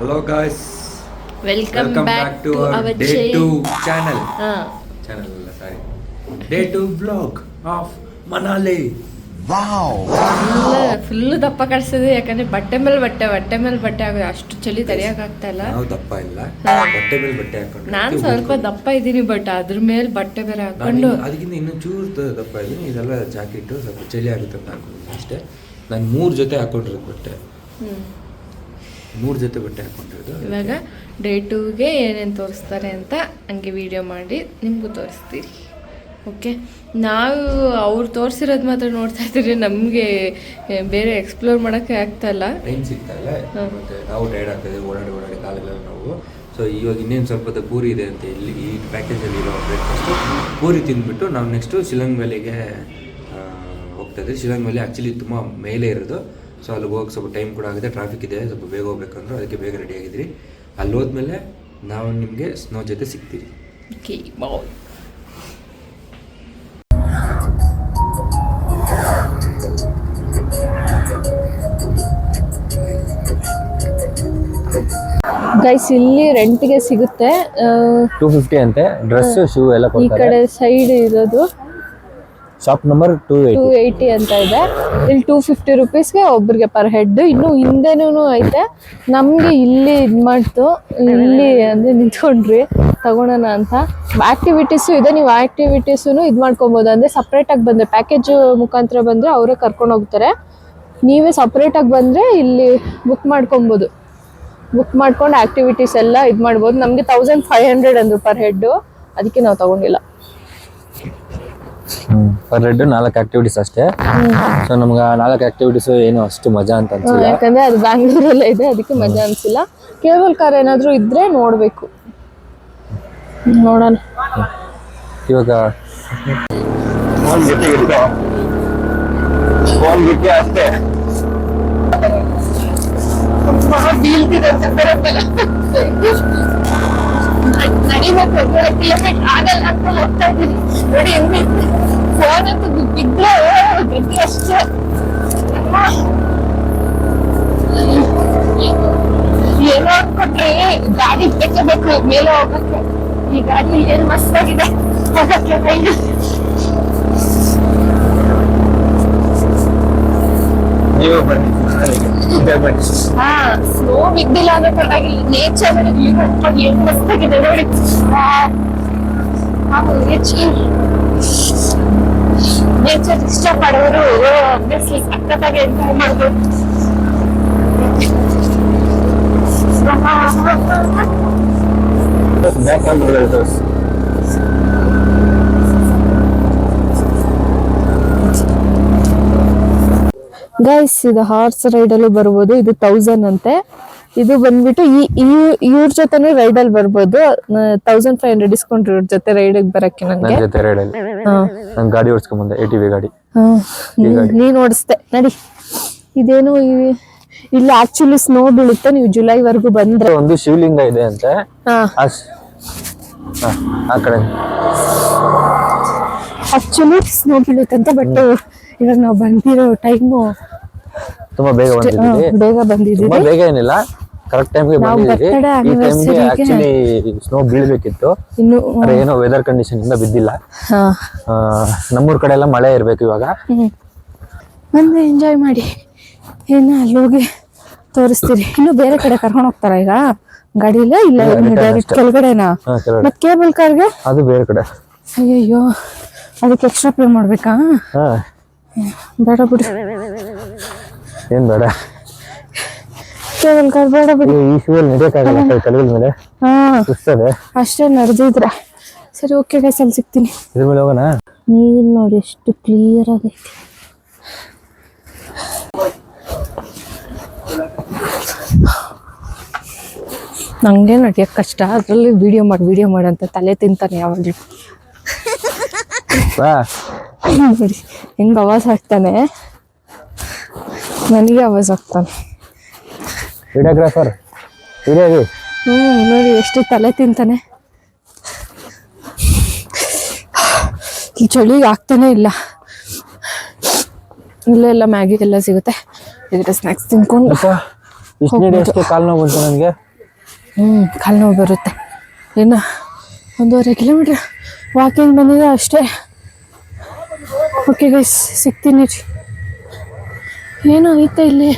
Hello guys, welcome back to our day 2 channel. Channel Day 2 vlog of Manali. Wow. Full ದಪ್ಪ ಕಾಣಿಸ್ತದೆ ಯಾಕಂದ್ರೆ ಬಟ್ಟೆ ಮೇಲೆ ಬಟ್ಟೆ ಆಗೋದು ಅಷ್ಟು ಚಳಿ ತಡೆಯೋಕ್ಕಾಗ್ತಾ ಇಲ್ಲ. ನಾವು ದಪ್ಪ ಇಲ್ಲ, ಬಟ್ಟೆ ಮೇಲೆ ಬಟ್ಟೆ ಹಾಕೊಂಡು. ನಾನು ಸ್ವಲ್ಪ ದಪ್ಪ ಇದ್ದೀನಿ, ಬಟ್ ಅದ್ರ ಮೇಲೆ ಬಟ್ಟೆ ಬೇರೆ ಹಾಕೊಂಡು ಅದಕ್ಕಿಂತ ಇನ್ನೂ ಚೂರು ದಪ್ಪ ಇದ್ದೀನಿ. ಇದೆಲ್ಲ ಜಾಕೆಟ್ ಸ್ವಲ್ಪ ಚಳಿ ಆಗುತ್ತೆ ಅಂತ ಹಾಕೊಂಡಿದ್ದೀನಿ ಅಷ್ಟೇ. ನಾನು 3 ಜೊತೆ ಹಾಕೊಂಡಿರೋದು ಬಟ್ಟೆ, 3 ಜೊತೆ ಬಟ್ಟೆ ಹಾಕೊಂಡಿರೋದು. ಇವಾಗ ಡೇ 2ಗೆ ಏನೇನು ತೋರಿಸ್ತಾರೆ ಅಂತ ಹಂಗೆ ವಿಡಿಯೋ ಮಾಡಿ ನಿಮಗೂ ತೋರಿಸ್ತೀರಿ. ಓಕೆ, ನಾವು ಅವ್ರು ತೋರಿಸಿರೋದು ಮಾತ್ರ ನೋಡ್ತಾ ಇದ್ದೀರಿ, ನಮಗೆ ಬೇರೆ ಎಕ್ಸ್ಪ್ಲೋರ್ ಮಾಡೋಕ್ಕೆ ಆಗ್ತಾಯಿಲ್ಲ, ಟೈಮ್ ಸಿಗ್ತಾ ಇಲ್ಲ. ಮತ್ತು ನಾವು ಟೈರ್ಡ್ ಆಗ್ತದೆ, ಓಡಾಡಿ ಕಾಲೆಲ್ಲ ನಾವು. ಸೊ ಇವಾಗ ಇನ್ನೇನು ಸ್ವಲ್ಪ ಪೂರಿ ಇದೆ ಅಂತ ಇಲ್ಲಿ ಈ ಪ್ಯಾಕೇಜಲ್ಲಿ ಇರೋ ಬ್ರೇಕ್ಫಾಸ್ಟು ಪೂರಿ ತಿಂದ್ಬಿಟ್ಟು ನಾವು ನೆಕ್ಸ್ಟು ಶಿಲಾಂಗ್ ವ್ಯಾಲಿಗೆ ಹೋಗ್ತಾ ಇದ್ದೀವಿ. ಶಿಲಾಂಗ್ ವ್ಯಾಲಿ ಆ್ಯಕ್ಚುಲಿ ತುಂಬ ಮೇಲೆ ಇರೋದು. ಸೊ ಅಲ್ಲಿಗೆ ಹೋಗಿ ಸ್ವಲ್ಪ ಟೈಮ್ ಕೂಡ ಆಗಿದೆ, ಟ್ರಾಫಿಕ್ ಇದೆ, ಸ್ವಲ್ಪ ಬೇಗ ಹೋಗ್ಬೇಕಂದ್ರೆ ಅದಕ್ಕೆ ಬೇಗ ರೆಡಿ ಆಗಿದ್ರಿ. ಅಲ್ಲಿ ಹೋದ್ಮೇಲೆ ನಾವು ನಿಮಗೆ ಸ್ನೋ ಜೊತೆ ಸಿಗ್ತೀವಿ. ಓಕೆ, ಬಾಯ್. ಗೈಸ್, ಇಲ್ಲಿ ರೆಂಟ್ಗೆ ಸಿಗುತ್ತೆ, 250 ಅಂತೆ. ಡ್ರೆಸ್ ಶೂ ಎಲ್ಲ ಈ ಕಡೆ ಸೈಡ್ ಇರೋದು ಶಾಪ್ ನಂಬರ್ 280 ಅಂತ ಇದೆ. ಇಲ್ಲಿ 250 ರುಪೀಸ್ಗೆ ಒಬ್ರಿಗೆ ಪರ್ ಹೆಡ್. ಇನ್ನು ಹಿಂದೆನೂ ಐತೆ, ನಮಗೆ ಇಲ್ಲಿ ಇದು ಮಾಡ್ತು, ಇಲ್ಲಿ ಅಂದರೆ ನಿಂತ್ಕೊಂಡ್ರಿ ತಗೊಳೋಣ ಅಂತ. ಆ್ಯಕ್ಟಿವಿಟೀಸು ಇದೆ, ನೀವು ಆ್ಯಕ್ಟಿವಿಟೀಸೂ ಇದು ಮಾಡ್ಕೊಬೋದು. ಅಂದರೆ ಸಪ್ರೇಟಾಗಿ ಬಂದರೆ ಪ್ಯಾಕೇಜ್ ಮುಖಾಂತರ ಬಂದರೆ ಅವರೇ ಕರ್ಕೊಂಡು ಹೋಗ್ತಾರೆ. ನೀವೇ ಸಪ್ರೇಟಾಗಿ ಬಂದರೆ ಇಲ್ಲಿ ಬುಕ್ ಮಾಡ್ಕೊಬೋದು. ಬುಕ್ ಮಾಡ್ಕೊಂಡು ಆ್ಯಕ್ಟಿವಿಟೀಸ್ ಎಲ್ಲ ಇದು ಮಾಡ್ಬೋದು. ನಮಗೆ 1500 ಅಂದರು ಪರ್ ಹೆಡ್ಡು, ಅದಕ್ಕೆ ನಾವು ತಗೊಂಡಿಲ್ಲ. ಪರ್ ಹೆಡ್ 4 ಆಕ್ಟಿವಿಟೀಸ್ ಅಷ್ಟೇ. ಸೊ ನಮ್ಗೆ 4 ಆಕ್ಟಿವಿಟೀಸ್ ಏನು ಅಷ್ಟು ಮಜಾ ಅಂತ ಅನ್ಸಿಲ್ಲ, ಯಾಕಂದ್ರೆ ಅದು ಬ್ಯಾಂಗ್ಳೂರಲ್ಲೇ ಇದೆ, ಅದಕ್ಕೆ ಮಜಾ ಅನ್ಸಿಲ್ಲ. ಕೇಬಲ್ ಕಾರ್ ಏನಾದರೂ ಇದ್ರೆ ನೋಡಬೇಕು, ನೋಡೋಣ. ಇವಾಗ ಅಷ್ಟೇ ನಡಿಬೇಕು, ಕಿಲೋಮೀಟರ್ ಆಗಲ್ಲ ಅಂತ ಹೋಗ್ತಾ ಇದ್ದೀನಿ ನೋಡಿ. ಹೆಂಗೆ ಫೋನ್ ಅಂತ ಬಿದ್ದರೆ ಗಟ್ಟಿ ಅಷ್ಟೇ. ಏನೋ ಅನ್ಕೊಟ್ರೆ ಗಾಡಿ ಬೇಕು ಮೇಲೆ ಹೋಗಕ್ಕೆ. ಈ ಗಾಡಿ ಏನ್ ಮಸ್ತಾಗಿದೆ ಹೋಗಕ್ಕೆ. ನೀವು ಬನ್ನಿ. ಹಾ, ಸ್ನೋ ಬಿದ್ದಿಲ್ಲ ಅಂದ್ರೆ ಪರವಾಗಿಲ್ಲ, ನೇಚರ್ ಏನ್ ಮಸ್ತಾಗಿದೆ ನೋಡಿ. ನೇಚರ್ ಇಷ್ಟಪಡೋರು ಆಬ್ವಿಯಸ್ಲಿ ಸಖತ್ತಾಗಿ ಎಂಜಾಯ್ ಮಾಡ್ಬೋದು. ಗೈಸ್, ಇದು ಹಾರ್ಸ್ ರೈಡಲ್ಲೂ ಬರ್ಬೋದು. ಇದು 1000 ಅಂತೆ. ಇದು ಬಂದ್ಬಿಟ್ಟು ಇವ್ರ ಜೊತೆನೂ ರೈಡಲ್ಲಿ ಬರ್ಬೋದು. 1500 ಡಿಸ್ಕೌಂಟ್ ಇವ್ರ ಜೊತೆ ರೈಡಿಗೆ ಬರಕ್ಕೆ. ನಂಗೆ ಗಾಡಿ ಓಡಿಸ್ಕೊಂಡ್ ಬಂದೆ, ATV ಗಾಡಿ. ನೀನ್ ಓಡಿಸ್ದೆ ನಡಿ. ಇದೇನು ಇಲ್ಲಿ ಆಕ್ಚುಲಿ ಸ್ನೋ ಬೀಳುತ್ತೆ, ನೀವು ಜುಲೈವರೆಗೂ ಬಂದ್ರೆ. ಒಂದು ಶಿವಲಿಂಗ ಇದೆ ಅಂತೆ ಆ ಕಡೆ. ಆಕ್ಚುಲಿ ಸ್ನೋ ಬೀಳುತ್ತಂತೆ, ಬಟ್ ಇವಾಗ ನಾವು ಬಂದಿರೋ ಟೈಮು ತುಂಬಾ ಬೇಗ ಬಂದಿದ್ದೀವಿ. ಬೇಗ ಏನಿಲ್ಲ, ಕರೆಕ್ಟ್ ಟೈಮ್ಗೆ ಬಂದಿದ್ದೀವಿ. ಈ ಟೈಮ್ಗೆ ಆಕ್ಚುಲಿ ಸ್ನೋ ಬೀಳ್ಬೇಕಿತ್ತು, ಏನೋ ವೆದರ್ ಕಂಡೀಷನ್ ಇಂದ ಬಿದ್ದಿಲ್ಲ. ನಮ್ಮೂರ್ ಕಡೆ ಎಲ್ಲ ಮಳೆ ಇರ್ಬೇಕು ಇವಾಗ. ಬಂದು ಎಂಜಾಯ್ ಮಾಡಿ. ಏನು ಅಲ್ಲಿ ಹೋಗಿ ತೋರಿಸ್ತೀರಿ. ಇನ್ನು ಬೇರೆ ಕಡೆ ಕರ್ಕೊಂಡು ಹೋಗ್ತಾರ ಈಗ ಗಾಡಿಲ್ಲ? ಇಲ್ಲ, ಡೈರೆಕ್ಟ್ ಕೆಳಗಡೆನಾ? ಮತ್ ಕೇಬಲ್ ಕಾರ್ಗೆ ಅದು ಬೇರೆ ಕಡೆ. ಅಯ್ಯಯ್ಯೋ, ಅದಕ್ಕೆ ಎಕ್ಸ್ಟ್ರಾ ಪೇ ಮಾಡ್ಬೇಕಾ? ಬೇಡ ಬಿಡಿ, ಏನ್ ಬೇಡ, ಕೇಬಲ್ ಕಾರ್ ಬೇಡ ಬಿಡಿ. ಈ ಶಿವಲ್ಲಿ ನಡೆಯಕ್ಕಾಗಲ್ಲ, ಕಲ್ಗಳ ಮೇಲೆ ಅಷ್ಟೇ ನಡೆದಿದ್ರೆ ಸರಿ. ಓಕೆ ಗೈಸ್, ಅಲ್ಲಿ ಸಿಗ್ತೀನಿ. ಇದ್ರ ಮೇಲೆ ಹೋಗೋಣ. ನೀರು ನೋಡಿ ಎಷ್ಟು ಕ್ಲಿಯರ್ ಆಗೈತಿ. ನಂಗೆ ನಡೆಯಕ್ಕೆ ಕಷ್ಟ, ಅದರಲ್ಲಿ ವಿಡಿಯೋ ಮಾಡಿ ಅಂತ ತಲೆ ತಿಂತಾನೆ ಯಾವಾಗಲೂ. ನೋಡಿ ಹೆಂಗೆ ಆವಾಜ್ ಹಾಕ್ತಾನೆ, ನನಗೆ ಆವಾಜ್ ಹಾಕ್ತಾನೆ ವಿಡಿಯೋಗ್ರಾಫರ್. ನೋಡಿ ಎಷ್ಟು ತಲೆ ತಿಂತಾನೆ. ಈ ಚಳಿಗೆ ಆಗ್ತಾನೆ ಇಲ್ಲ. ಇಲ್ಲೆಲ್ಲ ಮ್ಯಾಗಿ ಎಲ್ಲ ಸಿಗುತ್ತೆ, ಇದರ ಸ್ನ್ಯಾಕ್ಸ್ ತಿನ್ಕೊಂಡು ಕಾಲು ನೋವು ಬಂತು ನನಗೆ. ಕಾಲು ನೋವು ಬರುತ್ತೆ. ಇನ್ನು 1.5 ಕಿಲೋಮೀಟ್ರ್ ವಾಕಿಂಗ್ ಬಂದಿದೆ ಅಷ್ಟೇ. ಓಕೆ ಗೈಸ್, ಸಿಗ್ತೀನಿ ರೀ. ಏನೋ ಐತೆ ಇಲ್ಲಿ.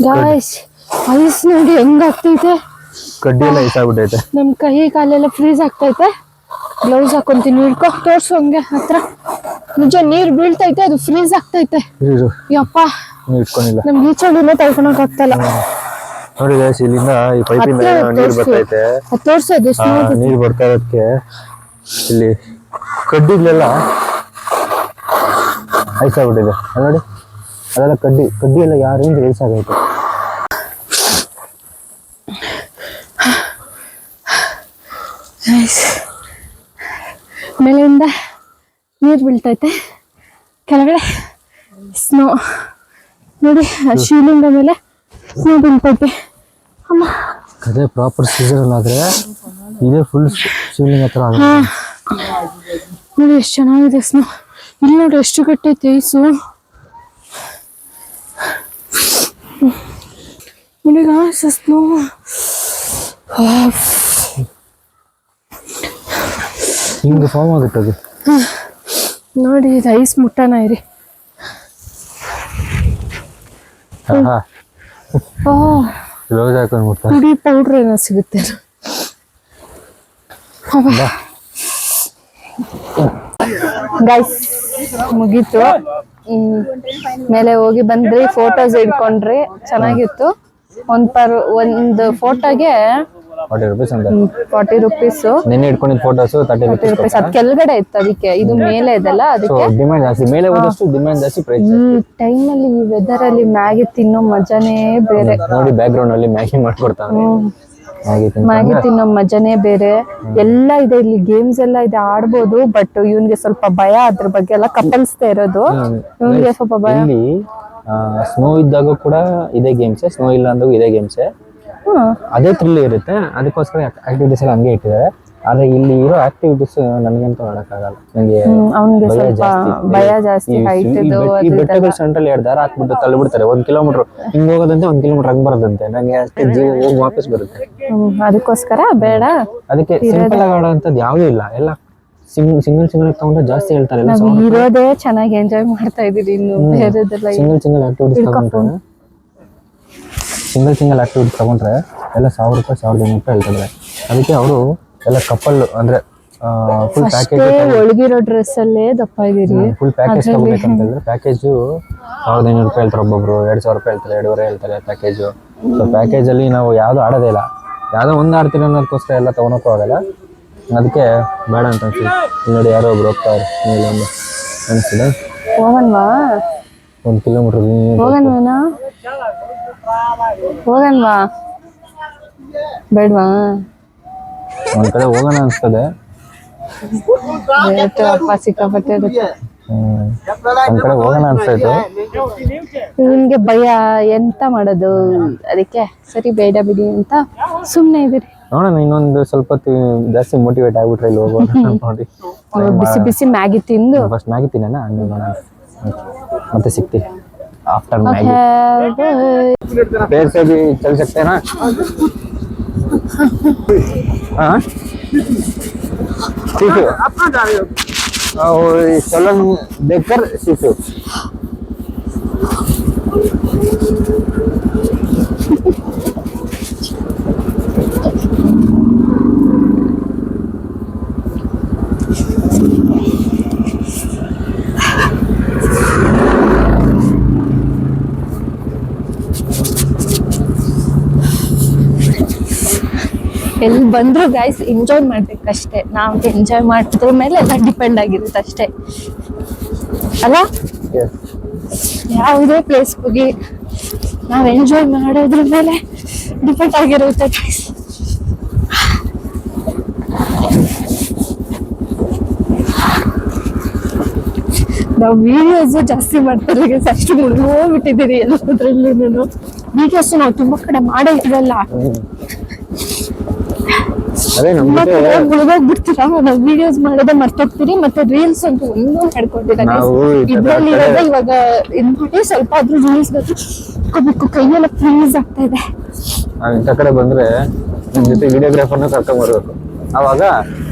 ಗಾಯ್ಸ್, ಐಸ್ ನೋಡಿ ಹೆಂಗಾಗ್ತೈತೆ. ಕಡ್ಡಿ ಎಲ್ಲ ಐಸ್ ಆಗ್ಬಿಟ್ಟೈತೆ. ನಮ್ ಕೈ ಕಾಲೆಲ್ಲ ಫ್ರೀಸ್ ಆಗ್ತೈತೆ. ಗ್ಲೌಸ್ ಹಾಕೊಂತೀನಿ, ಹಿಡ್ಕೊ ತೋರ್ಸು ಹಂಗೆ ಹತ್ರ. ನಿಜ ನೀರ್ ಬೀಳ್ತೈತೆ, ಅದು ಫ್ರೀಸ್ ಆಗ್ತೈತೆ. ಯಪ್ಪ, ಇಟ್ಕೊಂಡಿಲ್ಲ. ನಮ್ಗೆ ಈಚೆಲ್ಲ ತಳ್ಕೊಳಕ್ ಆಗ್ತಲ್ಲ. ನೋಡಿ ಗೈಸ್, ಇಲ್ಲಿಂದ ಈ ಪೈಪಿಂದ ನೀರ್ ಬರ್ತೈತೆ. ತೋರ್ಸೋದು ನೀರ್ ಬರ್ತಾ ಇರೋದಕ್ಕೆ ಇಲ್ಲಿ ಕಡ್ಡಿಗಳೆಲ್ಲ ಐಸ್ ಆಗ್ಬಿಟ್ಟಿದೆ ನೋಡಿ. ಅದೆಲ್ಲ ಕಡ್ಡಿ ಎಲ್ಲ ಯಾರಿಂದ ಐಸ್ ಆಗೈತೆ. ಮೇಲೆಯಿಂದ ನೀರು ಬೀಳ್ತೈತೆ, ಕೆಳಗಡೆ ಸ್ನೋ ನೋಡಿ. ಶಿವಲಿಂಗ ಮೇಲೆ ಸ್ನೋ ಬೀಳ್ತೈತೆ. ಅಮ್ಮ, ಅದೇ ಪ್ರಾಪರ್ ಸೀಸನ್ ಆದ್ರೆ ಇದೇ ಫುಲ್ ಶಿವಲಿಂಗ ಹತ್ರ ನೋಡಿ ಎಷ್ಟು ಚೆನ್ನಾಗಿದೆ ಸ್ನೋ. ಇಲ್ಲಿ ನೋಡಿ ಎಷ್ಟು ಕಟ್ಟೈತೆ ಐಸು. ನೋಡಿ ಸ್ನೋ ಹಿಂಗೆ ಫಾರ್ಮ್ ಆಗುತ್ತೆ ಅದು. ನೋಡಿ ಇದು ಐಸ್ ಮುಟ್ಟನ ಇರಿ. ಪುಡಿ ಪೌಡ್ರ್ ಏನೋ ಸಿಗುತ್ತೆ. ಗೈಸ್ ಮುಗೀತು. ಮೇಲೆ ಹೋಗಿ ಬಂದ್ರಿ, ಫೋಟೋಸ್ ಇಟ್ಕೊಂಡ್ರಿ, ಚೆನ್ನಾಗಿತ್ತು. ಒಂದು ಫೋಟೋಗೆ 40 ರೂಪೀಸ್ ಅಂತ. 40 ರೂಪೀಸ್. ನಿನ್ನೆ ಇಟ್ಕೊಂಡಿದ್ದ ಫೋಟೋಸ್ 30 ರೂಪೀಸ್. ಅದ್ ಕೆಳಗಡೆ ಇತ್ತು, ಅದಕ್ಕೆ ಇದು ಮೇಲೆ ಇದೆಲ್ಲ, ಅದಕ್ಕೆ ಡಿಮ್ಯಾಂಡ್ ಜಾಸ್ತಿ. ಮೇಲೆ ಹೋದಷ್ಟು ಡಿಮ್ಯಾಂಡ್ ಜಾಸ್ತಿ, ಪ್ರೈಸ್. ಈ ಟೈಮಲ್ಲಿ ಈ ವೆದರ್ ಅಲ್ಲಿ ಮ್ಯಾಗಿ ತಿನ್ನೋ ಮಜಾನೇ ಬೇರೆ. ನೋಡಿ ಬ್ಯಾಕ್ ಗ್ರೌಂಡ್ ಅಲ್ಲಿ ಮ್ಯಾಗಿ ಮಾಡ್ಕೊಡ್ತಾನೆ. ಮ್ಯಾಗಿ ತಿನ್ನೋ ಮಜಾನೇ ಬೇರೆ. ಎಲ್ಲ ಇದೆ ಇಲ್ಲಿ, ಗೇಮ್ಸ್ ಎಲ್ಲ ಇದೆ, ಆಡ್ಬೋದು. ಬಟ್ ಇವನ್ಗೆ ಸ್ವಲ್ಪ ಭಯ ಅದ್ರ ಬಗ್ಗೆ ಎಲ್ಲ. ಕಪಲ್ಸ್ದೇ ಇರೋದು, ಇವನ್ಗೆ ಸ್ವಲ್ಪ ಭಯ. ಇಲ್ಲಿ ಸ್ನೋ ಇದ್ದಾಗ ಕೂಡ ಇದೇ ಗೇಮ್ಸ್, ಸ್ನೋ ಇಲ್ಲ ಅಂದಾಗ ಇದೇ ಗೇಮ್ಸ್. ಅದೇ ಥ್ರಿಲ್ ಇರುತ್ತೆ, ಅದಕ್ಕೋಸ್ಕರ ಆಕ್ಟಿವಿಟೀಸ್ ಎಲ್ಲ ಹಂಗೆ ಇಟ್ಟಿದ್ದಾರೆ. ಆದ್ರೆ ಇಲ್ಲಿ ಇರೋ ಆಕ್ಟಿವಿಟೀಸ್ ನನಗಂತೂ ಮಾಡಕ್ಕಾಗಲ್ಲ. ನಂಗೆ ಭಯ ಜಾಸ್ತಿ. ಈ ಬೆಟ್ಟಗಳ ಸೆಂಟ್ರಲ್ಲಿ 2 ದಾರ ಹಾಕ್ಬಿಟ್ಟು ತಳ್ಳಿಬಿಡ್ತಾರೆ. 1 ಕಿಲೋಮೀಟರ್ ಹಿಂಗ್ ಹೋಗೋದಂತೆ, 1 ಕಿಲೋಮೀಟರ್ ಹಂಗ್ ಬರೋದಂತೆ. ನಂಗೆ ಅಷ್ಟೇ ಜೀವ ಹೋಗಿ ವಾಪಸ್ ಬರುತ್ತೆ. ಅದಕ್ಕೋಸ್ಕರ ಬೇಡ. ಅದಕ್ಕೆ ಸಿಂಪಲ್ ಆಗಿ ಆಡೋಂಥದ್ದು ಯಾವುದೂ ಇಲ್ಲ. ಎಲ್ಲ ಸಿಂಗಲ್ ತಗೊಂಡ್ರೆ ಜಾಸ್ತಿ ಹೇಳ್ತಾರೆ. ಇರೋದೇ ಚೆನ್ನಾಗಿ ಎಂಜಾಯ್ ಮಾಡ್ತಾ ಇದೀವಿ. ಇನ್ನು ಬೇರೆದೆಲ್ಲ ಸಿಂಗಲ್ ಆಕ್ಟಿವಿಟೀಸ್ ತಗೊಂಡ್ರೆ ಸಿಂಗಲ್ ಆಕ್ಟಿವಿಟೀಸ್ ತಗೊಂಡ್ರೆ ಎಲ್ಲ 1000 ರೂಪಾಯಿ 1500 ರೂಪಾಯಿ ಹೇಳ್ತಾರೆ. ಅದಕ್ಕೆ ಅವರು ಎಲ್ಲ ಕಪಲ್ ಅಂದ್ರೆ ಫುಲ್ ಪ್ಯಾಕೇಜ್, ಒಳಗಿರೋ ಡ್ರೆಸ್ ಅಲ್ಲೇ ದಪ್ಪ ಇದೀರಿ. ಫುಲ್ ಪ್ಯಾಕೇಜ್ ತಗೋಬೇಕಂತ ಹೇಳಿದ್ರೆ ಪ್ಯಾಕೇಜು 1500 ರೂಪಾಯಿ ಹೇಳ್ತಾರೆ. ಒಬ್ಬೊಬ್ರು 2000 ರೂಪಾಯಿ ಹೇಳ್ತಾರೆ, 2,500 ಹೇಳ್ತಾರೆ ಪ್ಯಾಕೇಜು. ಸೊ ಪ್ಯಾಕೇಜ್ ಅಲ್ಲಿ ನಾವು ಯಾವ್ದು ಆಡೋದೇ ಇಲ್ಲ, ಯಾವ್ದೋ ಒಂದು ಆಡ್ತೀವಿ ಅನ್ನೋದಕ್ಕೋಸ್ಕರ ಎಲ್ಲ ತಗೊಳಕ್ಕೂ ಆಗಲ್ಲ. ಅದಕ್ಕೆ ಬೇಡ ಅಂತ ಅನ್ಸುತ್ತೆ. ನೋಡಿ ಯಾರೋ ಒಬ್ರು ಹೋಗ್ತಾರೆ ಮೇಲೆ ಅನಿಸ್ತಿದೆ. ಹೋಗನ್ವಾ? 1 ಕಿಲೋಮೀಟರ್ ಹೋಗನ್ವಾ? ಬೇಡವಾ? ಒಂದ್ ಕಡೆ ಹೋಗೋಣ ಅನ್ಸ್ತದೆ. ಸಿಕ್ಕಾಪಟ್ಟೆ ಒಂದ್ ಕಡೆ ಹೋಗೋಣ ಅನ್ಸ್ತಾಯ್ತು. ನಿಮ್ಗೆ ಭಯ, ಎಂತ ಮಾಡೋದು? ಅದಕ್ಕೆ ಸರಿ ಬೇಡ ಬಿಡಿ ಅಂತ ಸುಮ್ನೆ ಇದೀರಿ. ನೋಡೋಣ, ಇನ್ನೊಂದು ಸ್ವಲ್ಪ ಹೊತ್ತು ಜಾಸ್ತಿ ಮೋಟಿವೇಟ್ ಆಗ್ಬಿಟ್ರೆ ಇಲ್ಲಿ ಹೋಗೋಣ ನೋಡಿ. ಬಿಸಿ ಬಿಸಿ ಮ್ಯಾಗಿ ತಿಂದು ಫಸ್ಟ್ ಮ್ಯಾಗಿ ತಿನ್ನೋಣ, ಆಮೇಲೆ ನೋಡೋಣ. ಮತ್ತೆ ಸಿಗ್ತೀವಿ आफ्टर मैगी। पैर से भी चल सकते हैं ना? हाँ सीखो, आप कहाँ जा रहे हो? और चलन देखकर सीखो। ಎಲ್ಲಿ ಬಂದ್ರು ಗೈಸ್ ಎಂಜಾಯ್ ಮಾಡ್ಬೇಕಷ್ಟೇ. ನಾವು ಎಂಜಾಯ್ ಮಾಡಿದ್ರ ಮೇಲೆ ಎಲ್ಲ ಡಿಪೆಂಡ್ ಆಗಿರುತ್ತೆ ಅಷ್ಟೇ ಅಲ್ಲ. ಯಾವುದೇ ಪ್ಲೇಸ್ ಹೋಗಿ ನಾವು ಎಂಜಾಯ್ ಮಾಡೋದ್ರ ಮೇಲೆ ಡಿಪೆಂಡ್ ಆಗಿರುತ್ತೆ ಗೈಸ್. ನಾವು ವಿಡಿಯೋಸ್ ಜಾಸ್ತಿ ಮಾಡ್ತಾರೆ ಗೈಸ್, ಅಷ್ಟು ಮುಳುಗೋಗ್ಬಿಟ್ಟಿದ್ದೀರಿ ಎಲ್ಲದ್ರಲ್ಲೂ. ವಿಡಿಯೋಸ್ ನಾವು ತುಂಬಾ ಕಡೆ ಮಾಡೇ ಇರಲ್ಲ. ಅದೇ ನಮ್ ಜೊತೆ ಮುಳುಗೋಗ್ಬಿಡ್ತೀರಾ, ನಾವು ವಿಡಿಯೋಸ್ ಮಾಡೋದೇ ಮರ್ತೋಗ್ತೀರಿ, ಮತ್ತೆ ರೀಲ್ಸ್ ಅಂತೂ ಒಂದೂ ಮಾಡ್ಕೊಂಡಿಲ್ಲ. ನಾವು ಇದ್ರಲ್ಲಿ ಇವಾಗ ಇದ್ ಮಾಡಿ ಸ್ವಲ್ಪ ಆದ್ರೂ ರೀಲ್ಸ್ ಬೇಕು, ಕೈಯೆಲ್ಲ ಫ್ರೀಸ್ ಆಗ್ತಾ ಇದೆ. ನಾವ್ ಇಂಥ ಕಡೆ ಬಂದ್ರೆ ನಮ್ ಜೊತೆ ವಿಡಿಯೋಗ್ರಾಫರ್ನ ಕರ್ಕೊಂಡ್ ಬರ್ಬೇಕು. ಅವಾಗ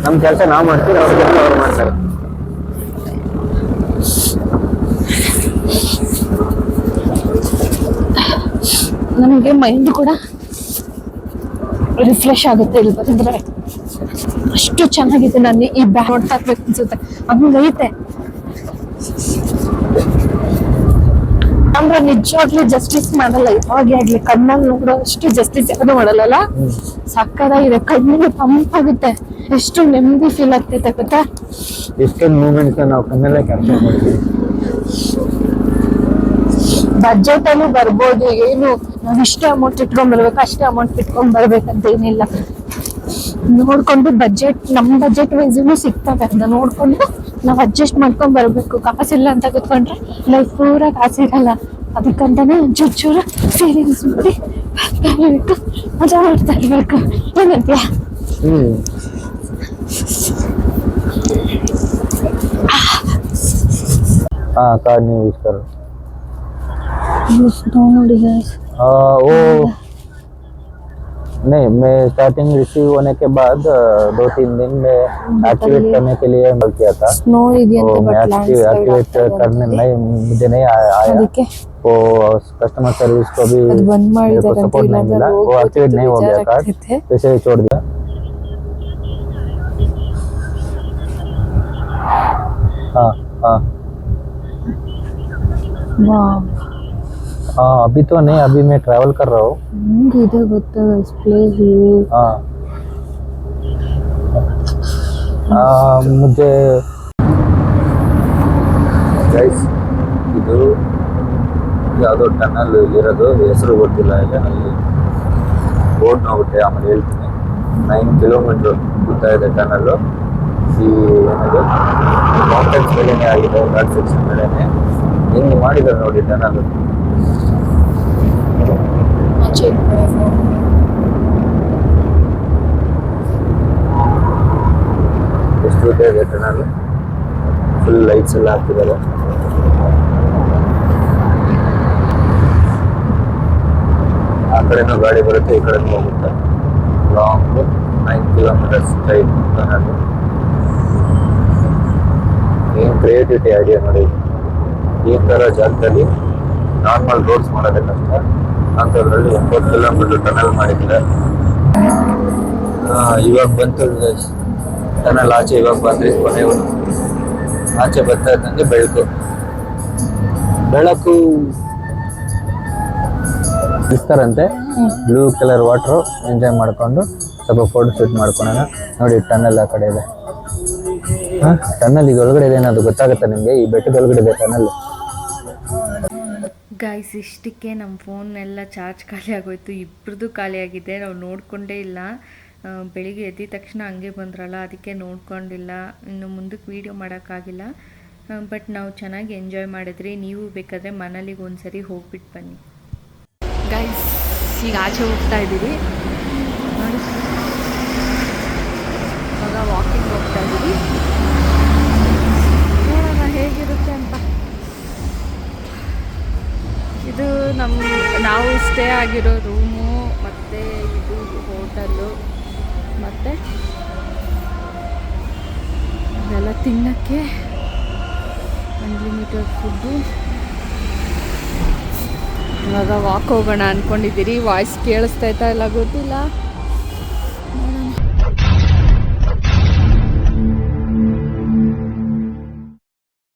ನಮ್ ಕೆಲಸ ನಾವ್ ಮಾಡ್ತೀವಿ, ಅವ್ರ ಕೆಲಸ ಅವ್ರು ಮಾಡ್ತಾರೆ. ನಮಗೆ ಮೈಂಡ್ ಕೂಡ ರಿಫ್ರೆಶ್ ಆಗುತ್ತೆ ಇಲ್ಲಿ ಬಂದ್ರೆ. ಅಷ್ಟು ಚೆನ್ನಾಗಿದೆ. ನಾನು ಈ ಬ್ಯಾಗ್ ನೋಡ್ತಾ ಇರ್ಬೇಕು ಅನ್ಸುತ್ತೆ, ಹಂಗೈತೆ. ಅಂದ್ರೆ ನಿಜವಾಗ್ಲೂ ಜಸ್ಟಿಸ್ ಮಾಡಲ್ಲ, ಯಾವಾಗೇ ಆಗ್ಲಿ ಕಣ್ಣಲ್ಲಿ ನೋಡೋ ಅಷ್ಟು ಜಸ್ಟಿಸ್ ಯಾವುದು ಮಾಡಲ್ಲ. ಸಕ್ಕದಾಗಿದೆ, ಕಣ್ಣಿಗೆ ತಂಪಾಗುತ್ತೆ, ಎಷ್ಟು ನೆಮ್ಮದಿ ಫೀಲ್ ಆಗ್ತೈತೆ ಗೊತ್ತಾ. ಎಷ್ಟೊಂದು ಮೂಮೆಂಟ್ಸ್ ನಾವು ಕಣ್ಣಲ್ಲೇ ಕ್ಯಾಪ್ಚರ್ ಮಾಡ್ತೀವಿ. ಬಜೆಟ್ ಅಲ್ಲೂ ಬರ್ಬೋದು, ಏನು ನಾವ್ ಇಷ್ಟೇ ಅಮೌಂಟ್ ಇಟ್ಕೊಂಡ್ ಬರ್ಬೇಕು, ಅಷ್ಟೇ ಅಮೌಂಟ್ ಇಟ್ಕೊಂಡ್ ಬರ್ಬೇಕಂತ ಏನಿಲ್ಲ. ನೋಡ್ಕೊಂಡು ಬಜೆಟ್, ನಮ್ ಬಜೆಟ್ ವೈಸ್ನು ಸಿಗ್ತವೆ, ಅದನ್ನ ನೋಡ್ಕೊಂಡು ನಾವ್ ಅಡ್ಜಸ್ಟ್ ಮಾಡ್ಕೊಂಡ್ ಬರ್ಬೇಕು. ಕಾಸಿಲ್ಲ ಅಂತ ಕುತ್ಕೊಂಡ್ರೆ ಲೈಫ್ ಪೂರ ಕಾಸಿರಲ್ಲ. ಅದಕ್ಕಂತಾನೆ ಒಂಚೂರು ಸೇವಿಂಗ್ಸ್ ಮಾಡಿ ಬಿಟ್ಟು ಮಜಾ ಮಾಡ್ತಾ ಇರ್ಬೇಕು. ಏನಂತೀಯ? हाँ कार्ड नहीं यूज करो। वो नहीं, मैं स्टार्टिंग रिसीव होने के बाद 2-3 दिन में एक्टिवेट करने के लिए कॉल किया था। स्नो तो मैं एक्टिवेट करने नहीं, मुझे नहीं आया। वो कस्टमर सर्विस को भी मेरे को सपोर्ट नहीं मिला, वो एक्टिवेट नहीं हो गया कार्ड, वैसे ही छोड़ दिया। हाँ हाँ हाँ, अभी तो नहीं, अभी मैं ट्रैवल कर रहा हूँ। इधर बता इस प्लेस। हाँ मुझे ಗೈಸ್ ಇದು ಯಾವುದೋ ಟನಲ್ ಇರೋದು, ಹೆಸರು ಗೊತ್ತಿಲ್ಲ. ಈಗ ಅಲ್ಲಿ ಬೋರ್ಡ್ ನೋಡ್ಬಿಟ್ಟೆ, ಆಮೇಲೆ ಹೇಳ್ತೀನಿ. 9 ಕಿಲೋಮೀಟರ್ ಉದ್ದ ಇದೆ ಟನಲ್ಲು. ಈ ಏನದು ಕಾಂಪ್ಲೆಕ್ಸ್ ಮೇಲೆನೇ ಆಗಿದೆ, ಘಾಟ್ ಸೆಕ್ಷನ್ ಮೇಲೆನೆ ಹೆಂಗೆ ಮಾಡಿದ್ದಾರೆ ನೋಡಿ ಟನಲ್. ಎಷ್ಟು ಉದ್ದ ಇದೆ ಟನಲ್, ಫುಲ್ ಲೈಟ್ಸ್ ಎಲ್ಲ ಹಾಕಿದ್ದಾರೆ. ಆ ಕಡೆನೂ ಗಾಡಿ ಬರುತ್ತೆ, ಈ ಕಡೆನೂ ಹೋಗುತ್ತೆ. Long 9 kilometres straight tunnel. ಏನು ಕ್ರಿಯೇಟಿವಿಟಿ ಐಡಿಯಾ ನೋಡಿ. ಈ ಥರ ಜಾಗದಲ್ಲಿ ನಾರ್ಮಲ್ ರೋಡ್ಸ್ ಮಾಡೋದೇ ಕಷ್ಟ, ಅಂಥದ್ರಲ್ಲಿ 9 ಕಿಲೋಮೀಟರ್ ಟನಲ್ ಮಾಡಿದ್ದಾರೆ. ಇವಾಗ ಬಂತು ಟನಲ್ ಆಚೆ, ಇವಾಗ ಬಂದ್ರಿ ಕೊನೆಗೂ. ಆಚೆ ಬರ್ತಾ ಇದ್ದಂಗೆ ಬೆಳಕು ಇಸ್ತಾರಂತೆ. ಬ್ಲೂ ಕಲರ್ ವಾಟ್ರು ಎಂಜಾಯ್ ಮಾಡ್ಕೊಂಡು ಸ್ವಲ್ಪ ಫೋಟೋ ಶೂಟ್ ಮಾಡ್ಕೊಳ್ಳೋಣ. ನೋಡಿ ಟನಲ್ ಆ ಕಡೆ ಇದೆ. ಟನಲ್ ಇದು ಒಳಗಡೆ ಇದೆ, ಏನಾದ್ರು ಗೊತ್ತಾಗುತ್ತೆ ನಿಮಗೆ? ಈ ಬೆಟ್ಟದ ಒಳಗಡೆ ಇದೆ ಟನಲ್. ಗೈಸ್, ಇಷ್ಟಕ್ಕೆ ನಮ್ಮ ಫೋನ್ ಎಲ್ಲ ಚಾರ್ಜ್ ಖಾಲಿ ಆಗೋಯ್ತು. ಇಬ್ಬರದು ಖಾಲಿ ಆಗಿದೆ, ನಾವು ನೋಡಿಕೊಂಡೇ ಇಲ್ಲ. ಬೆಳಿಗ್ಗೆ ಎದ್ದಿದ ತಕ್ಷಣ ಹಂಗೆ ಬಂದ್ರಲ್ಲ, ಅದಕ್ಕೆ ನೋಡ್ಕೊಂಡಿಲ್ಲ. ಇನ್ನು ಮುಂದಕ್ಕೆ ವೀಡಿಯೋ ಮಾಡೋಕ್ಕಾಗಿಲ್ಲ. ಬಟ್ ನಾವು ಚೆನ್ನಾಗಿ ಎಂಜಾಯ್ ಮಾಡಿದ್ರಿ. ನೀವು ಬೇಕಾದರೆ ಮನಾಲಿಗೆ ಒಂದ್ಸರಿ ಹೋಗ್ಬಿಟ್ಟು ಬನ್ನಿ. ಗೈಸ್, ಈಗ ಆಚೆ ಹೋಗ್ತಾ ಇದ್ದೀವಿ ನೋಡಿ, ಇವಾಗ ವಾಕಿಂಗ್ ಹೋಗ್ತಾ ಇದ್ದೀವಿ. ನೋಡೋಣ ಹೇಗಿರುತ್ತೆ ಅಂತ. ಇದು ನಾವು ಸ್ಟೇ ಆಗಿರೋ ರೂಮು, ಮತ್ತು ಇದು ಹೋಟೆಲ್ಲು, ಮತ್ತು ಇದೆಲ್ಲ ತಿನ್ನೋಕ್ಕೆ ಅನ್ಲಿಮಿಟೆಡ್ ಫುಡ್ಡು. ಇವಾಗ ವಾಕ್ ಹೋಗೋಣ ಅಂದ್ಕೊಂಡಿದ್ದೀರಿ. ವಾಯ್ಸ್ ಕೇಳಿಸ್ತೈತಾ ಇಲ್ಲ ಗೊತ್ತಿಲ್ಲ.